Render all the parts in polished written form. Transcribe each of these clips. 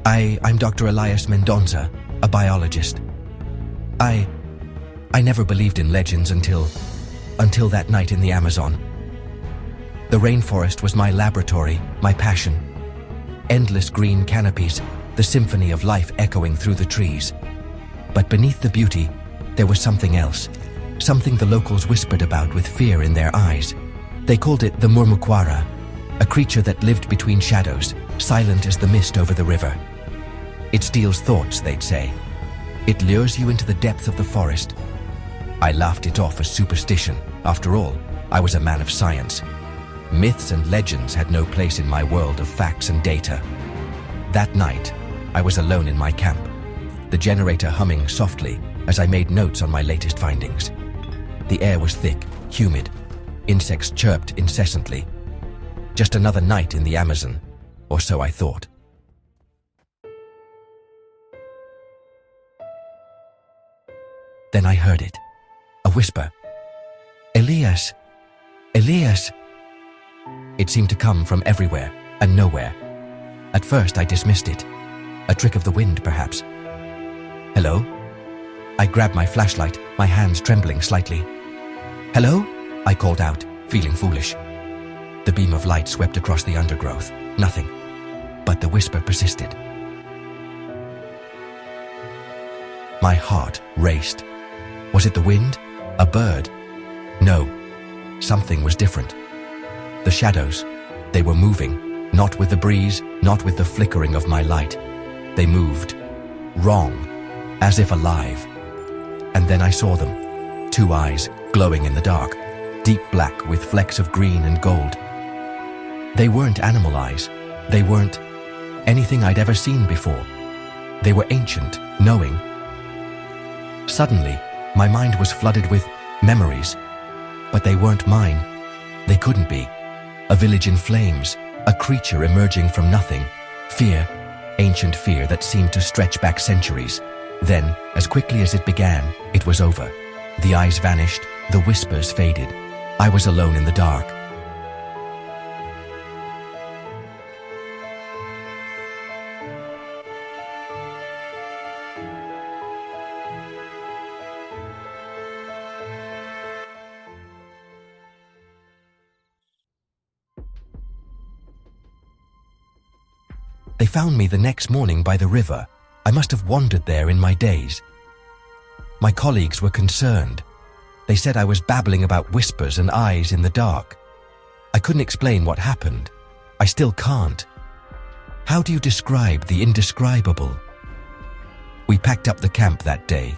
I'm Dr. Elias Mendonça, a biologist. I never believed in legends until that night in the Amazon. The rainforest was my laboratory, my passion. Endless green canopies, the symphony of life echoing through the trees. But beneath the beauty, there was something else, something the locals whispered about with fear in their eyes. They called it the Murmuquara, a creature that lived between shadows, silent as the mist over the river. It steals thoughts, they'd say. It lures you into the depth of the forest. I laughed it off as superstition. After all, I was a man of science. Myths and legends had no place in my world of facts and data. That night, I was alone in my camp, the generator humming softly as I made notes on my latest findings. The air was thick, humid. Insects chirped incessantly. Just another night in the Amazon, or so I thought. Then I heard it. A whisper. Elias! Elias! It seemed to come from everywhere and nowhere. At first I dismissed it. A trick of the wind, perhaps. Hello? I grabbed my flashlight, my hands trembling slightly. Hello? I called out, feeling foolish. The beam of light swept across the undergrowth. Nothing. But the whisper persisted. My heart raced. Was it the wind? A bird? No. Something was different. The shadows. They were moving. Not with the breeze, not with the flickering of my light. They moved. Wrong. As if alive. And then I saw them. Two eyes, glowing in the dark. Deep black with flecks of green and gold. They weren't animal eyes. They weren't anything I'd ever seen before. They were ancient, knowing. Suddenly, my mind was flooded with memories. But they weren't mine. They couldn't be. A village in flames, a creature emerging from nothing. Fear, ancient fear that seemed to stretch back centuries. Then, as quickly as it began, it was over. The eyes vanished, the whispers faded. I was alone in the dark. They found me the next morning by the river. I must have wandered there in my daze. My colleagues were concerned. They said I was babbling about whispers and eyes in the dark. I couldn't explain what happened. I still can't. How do you describe the indescribable? We packed up the camp that day.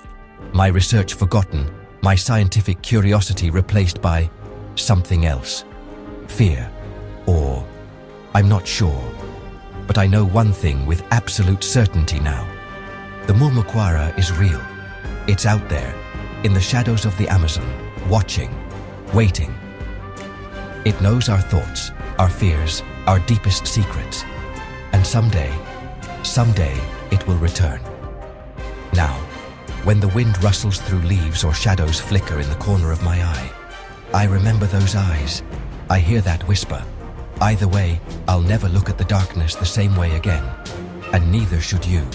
My research forgotten, my scientific curiosity replaced by something else. Fear, or I'm not sure. But I know one thing with absolute certainty now. The Murmuquara is real. It's out there, in the shadows of the Amazon, watching, waiting. It knows our thoughts, our fears, our deepest secrets. And someday it will return. Now, when the wind rustles through leaves or shadows flicker in the corner of my eye, I remember those eyes. I hear that whisper. Either way, I'll never look at the darkness the same way again, and neither should you.